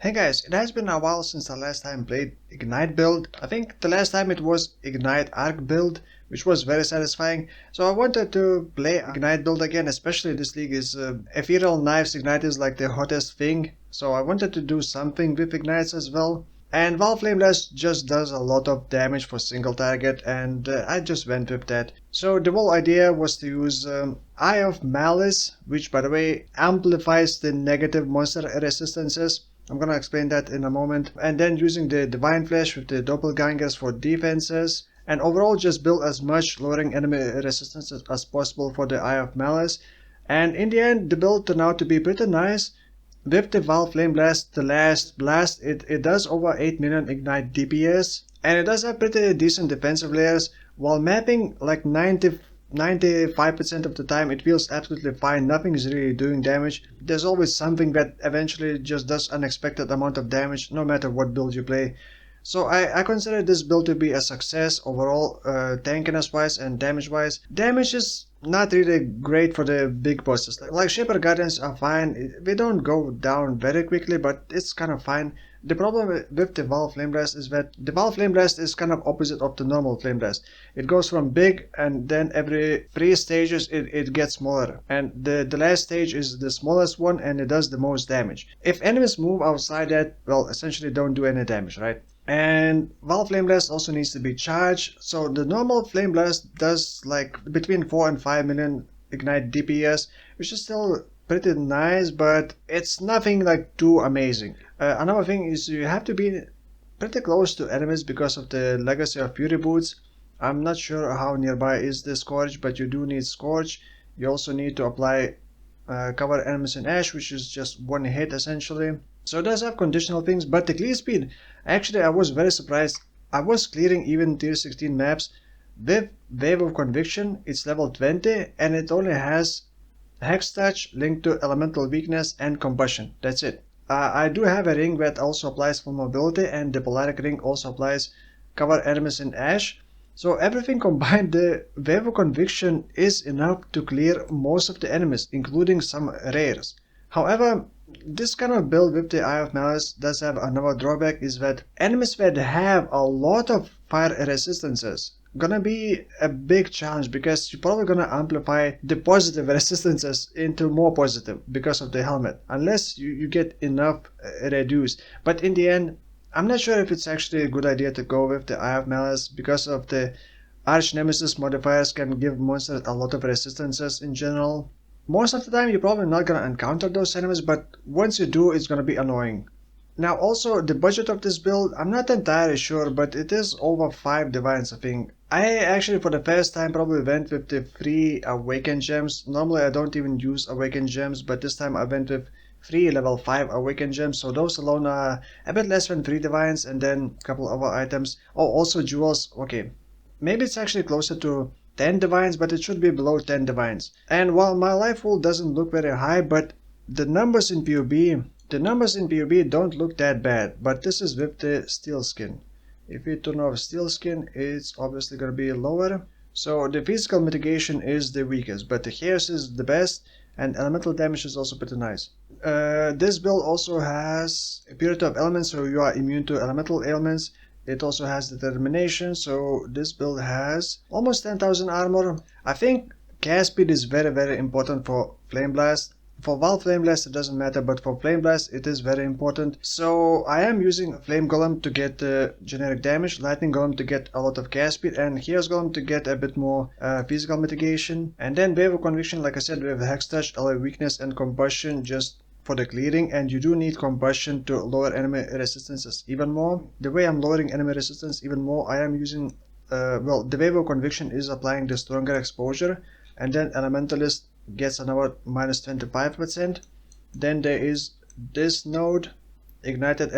Hey guys, it has been a while since the last time played Ignite build. I think the last time it was Ignite Arc build, which was very satisfying. So I wanted to play Ignite build again, especially this league is Ethereal Knives Ignite is like the hottest thing. So I wanted to do something with Ignites as well. And Vaal Flameblast just does a lot of damage for single target, and I just went with that. So the whole idea was to use Eye of Malice, which by the way amplifies the negative monster resistances. I'm gonna explain that in a moment. And then using the Divine Flash with the Doppelgangers for defenses. And overall just build as much lowering enemy resistance as possible for the Eye of Malice. And in the end the build turned out to be pretty nice. With the Vaal Flameblast, the last blast, it does over 8 million ignite DPS. And it does have pretty decent defensive layers. While mapping like 95% of the time it feels absolutely fine, nothing is really doing damage. There's always something that eventually just does unexpected amount of damage no matter what build you play. So I consider this build to be a success overall, tankiness wise and damage wise. Damage is not really great for the big bosses. Like Shaper Guardians are fine, they don't go down very quickly, but it's kind of fine. The problem with the Vaal Flameblast is that the Vaal Flameblast is kind of opposite of the normal Flameblast. It goes from big and then every 3 stages it gets smaller. And the last stage is the smallest one and it does the most damage. If enemies move outside that, well, essentially don't do any damage, right? And Vaal Flameblast also needs to be charged. So the normal Flameblast does like between 4 and 5 million ignite DPS, which is still pretty nice, but it's nothing like too amazing. Another thing is you have to be pretty close to enemies because of the legacy of Fury Boots. I'm not sure how nearby is the Scourge, but you do need Scourge. You also need to apply cover enemies in Ash, which is just one hit essentially. So it does have conditional things, but the clear speed, actually I was very surprised. I was clearing even tier 16 maps with Wave of Conviction. It's level 20 and it only has Hex Touch, linked to Elemental Weakness and Combustion. That's it. I do have a ring that also applies for mobility, and the Polaric ring also applies cover enemies in Ash. So everything combined, the Wave of Conviction is enough to clear most of the enemies, including some rares. However, this kind of build with the Eye of Malice does have another drawback, is that enemies that have a lot of fire resistances gonna be a big challenge, because you're probably gonna amplify the positive resistances into more positive because of the helmet, unless you get enough reduced. But in the end, I'm not sure if it's actually a good idea to go with the Eye of Malice, because of the Arch Nemesis modifiers can give monsters a lot of resistances in general. Most of the time you're probably not gonna encounter those enemies, but once you do, it's gonna be annoying. Now also the budget of this build, I'm not entirely sure, but it is over 5 divines I think. I actually for the first time probably went with the free Awakened Gems. Normally I don't even use Awakened Gems, but this time I went with free level 5 Awakened Gems, so those alone are a bit less than 3 divines, and then a couple other items. Oh, also jewels, okay. Maybe it's actually closer to 10 divines, but it should be below 10 divines. And while my life pool doesn't look very high, but the numbers in PoB don't look that bad. But this is with the steel skin. If you turn off steel skin, it's obviously going to be lower. So the physical mitigation is the weakest, but the hairs is the best, and elemental damage is also pretty nice. This build also has a purity of elements, so you are immune to elemental ailments. It also has determination, so this build has almost 10,000 armor. I think cast speed is very important for Flameblast. For Vaal Flameblast it doesn't matter, but for Flameblast it is very important. So I am using Flame Golem to get generic damage, Lightning Golem to get a lot of cast speed, and Hero's Golem to get a bit more physical mitigation. And then Wave of Conviction, like I said, with Hex Touch, Alloy Weakness and Combustion just for the clearing, and you do need Combustion to lower enemy resistances even more. The way I'm lowering enemy resistance even more, I am using, well, the Wave of Conviction is applying the stronger exposure, and then Elementalist gets another minus 25%. Then there is this node, ignited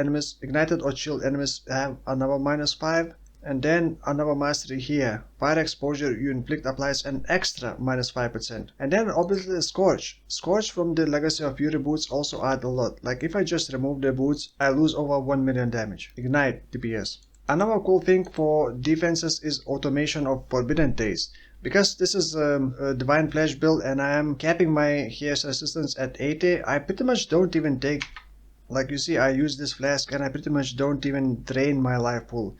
or chilled enemies have another minus 5. And then another mastery here, fire exposure you inflict applies an extra minus 5%. And then obviously Scorch from the legacy of Fury Boots also add a lot. Like if I just remove the boots, I lose over 1 million damage. Ignite DPS. Another cool thing for defenses is automation of Forbidden Taste. Because this is a Divine Flash build and I am capping my Here's Resistance at 80, I pretty much don't even take Like you see, I use this flask and I pretty much don't even drain my life pool.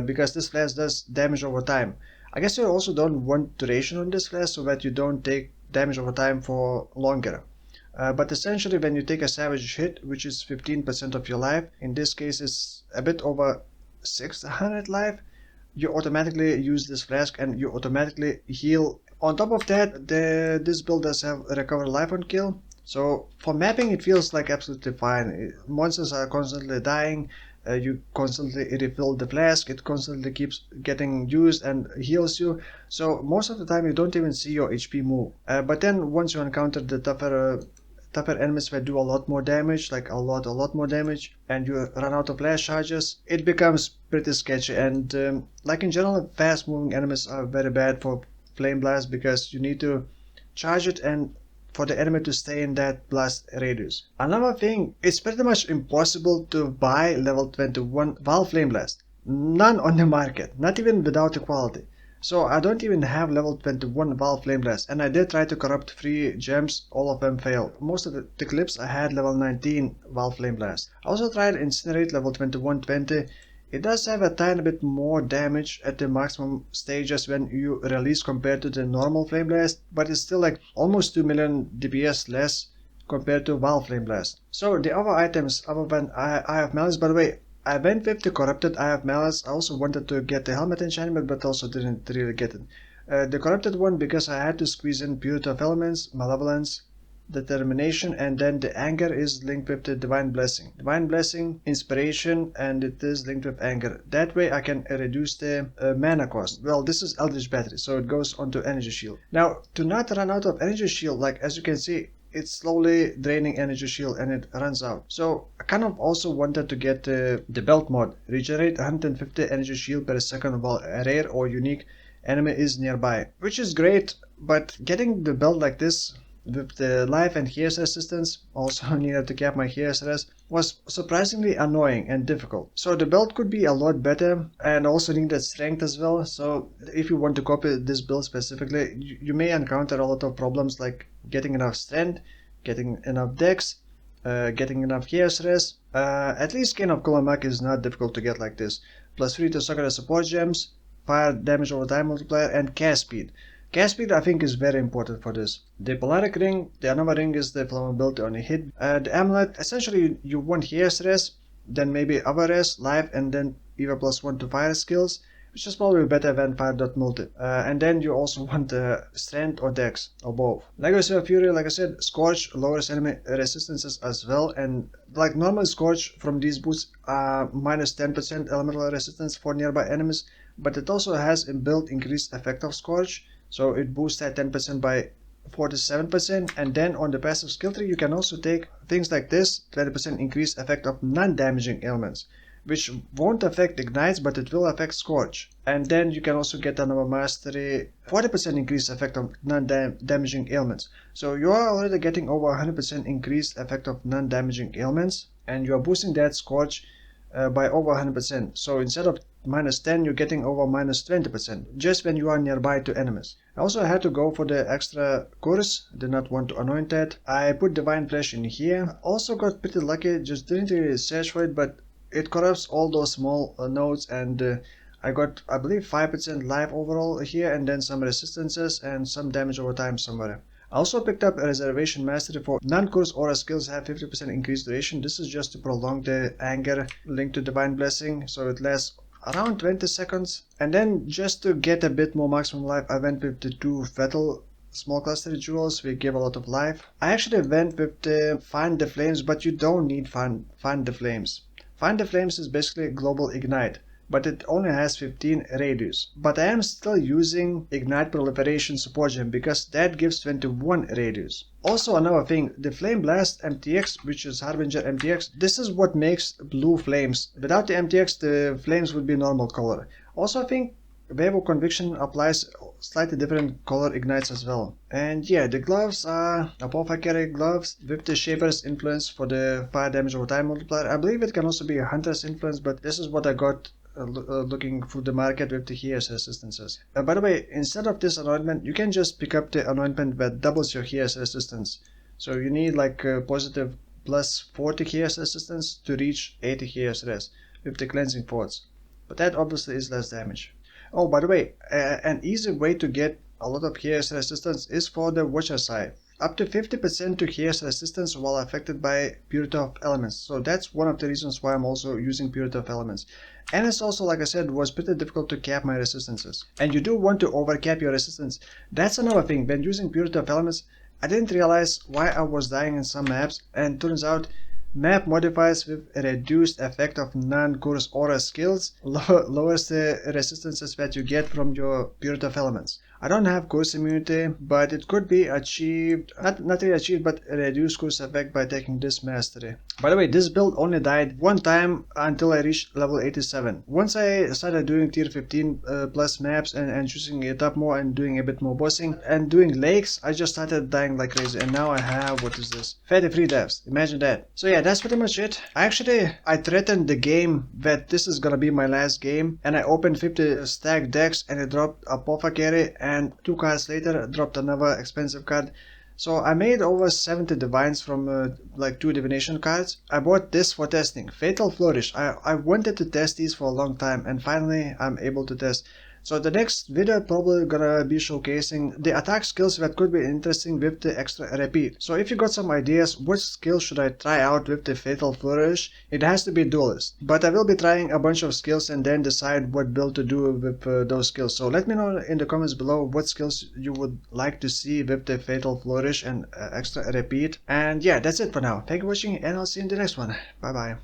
Because this flask does damage over time. I guess you also don't want duration on this flask so that you don't take damage over time for longer. But essentially when you take a savage hit, which is 15% of your life, in this case it's a bit over 600 life, you automatically use this flask and you automatically heal. On top of that, this build does have recover life on kill. So for mapping it feels like absolutely fine. Monsters are constantly dying, you constantly refill the flask, it constantly keeps getting used and heals you. So most of the time you don't even see your HP move. But then once you encounter the tougher enemies that do a lot more damage, like a lot more damage, and you run out of flash charges, it becomes pretty sketchy. And like in general, fast moving enemies are very bad for Flame Blast because you need to charge it and for the enemy to stay in that blast radius. Another thing, it's pretty much impossible to buy level 21 Vaal Flameblast. None on the market, not even without equality. So I don't even have level 21 Vaal Flameblast, and I did try to corrupt 3 gems, all of them failed. Most of the clips I had level 19 Vaal Flameblast. I also tried Incinerate level 21-20. It does have a tiny bit more damage at the maximum stages when you release compared to the normal Flame Blast, but it's still like almost 2 million DPS less compared to Vaal Flame Blast. So the other items other than Eye of Malice, by the way, I went with the corrupted Eye of Malice. I also wanted to get the helmet enchantment but also didn't really get it. The corrupted one because I had to squeeze in Purity of Elements, Malevolence, Determination, and then the anger is linked with the Divine Blessing. Divine Blessing, Inspiration, and it is linked with anger. That way I can reduce the mana cost. Well, this is Eldritch Battery, so it goes onto Energy Shield. Now, to not run out of Energy Shield, like as you can see, it's slowly draining Energy Shield and it runs out. So I kind of also wanted to get the belt mod. Regenerate 150 Energy Shield per second while a rare or unique enemy is nearby. Which is great, but getting the belt like this with the life and heals resistance, also needed to cap my heals res, was surprisingly annoying and difficult. So the build could be a lot better and also needed strength as well. So if you want to copy this build specifically, you may encounter a lot of problems like getting enough strength, getting enough dex, getting enough heals res. At least Skin of Kulemak is not difficult to get like this. Plus 3 to sucker support gems, fire damage over time multiplier, and cast speed. Cast speed I think is very important for this. The Polaric ring, the another ring is the flammability on a hit. The amulet, essentially you want here's res, then maybe other res, life, and then either +1 to fire skills, which is probably better than fire.multi. And then you also want strength or dex, or both. Legacy of Fury, like I said, Scorch lowers enemy resistances as well, and like normal Scorch from these boots are -10% elemental resistance for nearby enemies, but it also has inbuilt increased effect of Scorch. So it boosts that 10% by 47%, and then on the passive skill tree you can also take things like this, 20% increased effect of non-damaging elements, which won't affect ignites but it will affect Scorch. And then you can also get another mastery, 40% increased effect of non-damaging elements. So you are already getting over 100% increased effect of non-damaging elements, and you are boosting that Scorch by over 100%. So instead of -10, you're getting over -20% just when you are nearby to enemies. I also had to go for the extra course, did not want to anoint that. I put Divine Flesh in here. Also got pretty lucky, just didn't really search for it, but it corrupts all those small nodes, and I got, I believe, 5% life overall here, and then some resistances and some damage over time somewhere. I also picked up a Reservation Mastery for non-curse aura skills have 50% increased duration. This is just to prolong the anger linked to Divine Blessing, so it lasts around 20 seconds. And then just to get a bit more maximum life, I went with the 2 Fatal Small Cluster Jewels, we give a lot of life. I actually went with the Find the Flames, but you don't need Find the Flames. Find the Flames is basically Global Ignite, but it only has 15 radius. But I am still using Ignite Proliferation Support Gem because that gives 21 radius. Also another thing, the Flame Blast MTX, which is Harbinger MTX, this is what makes blue flames. Without the MTX, the flames would be normal color. Also I think Wave of Conviction applies slightly different color ignites as well. And yeah, the gloves are Apothecary gloves with the Shaper's influence for the fire damage over time multiplier. I believe it can also be a Hunter's influence, but this is what I got looking through the market with the heals resistances. By the way, instead of this anointment, you can just pick up the anointment that doubles your heals resistance. So you need like positive plus 40 chaos resistance to reach 80 chaos res with the cleansing forts, but that obviously is less damage. Oh, by the way, an easy way to get a lot of chaos resistance is for the Watcher side. Up to 50% to chaos resistance while affected by Purity of Elements. So that's one of the reasons why I'm also using Purity of Elements. And it's also, like I said, was pretty difficult to cap my resistances. And you do want to overcap your resistance. That's another thing. When using Purity of Elements, I didn't realize why I was dying in some maps, and turns out map modifiers with a reduced effect of non-curse aura skills lowers the resistances that you get from your Purity of Elements. I don't have curse immunity, but it could be achieved, not really achieved, but a reduced curse effect by taking this mastery. By the way, this build only died one time until I reached level 87. Once I started doing tier 15 plus maps and choosing it up more and doing a bit more bossing and doing lakes, I just started dying like crazy, and now I have, what is this? 33 deaths, imagine that. So yeah, that's pretty much it. I threatened the game that this is gonna be my last game, and I opened 50 stack decks and I dropped Apothecary, and 2 cards later dropped another expensive card. So I made over 70 divines from like 2 divination cards. I bought this for testing, Fatal Flourish. I wanted to test these for a long time, and finally I'm able to test. So the next video probably gonna be showcasing the attack skills that could be interesting with the extra repeat. So if you got some ideas, which skill should I try out with the Fatal Flourish? It has to be Duelist. But I will be trying a bunch of skills and then decide what build to do with those skills. So let me know in the comments below what skills you would like to see with the Fatal Flourish and extra repeat. And yeah, that's it for now. Thank you for watching, and I'll see you in the next one. Bye bye.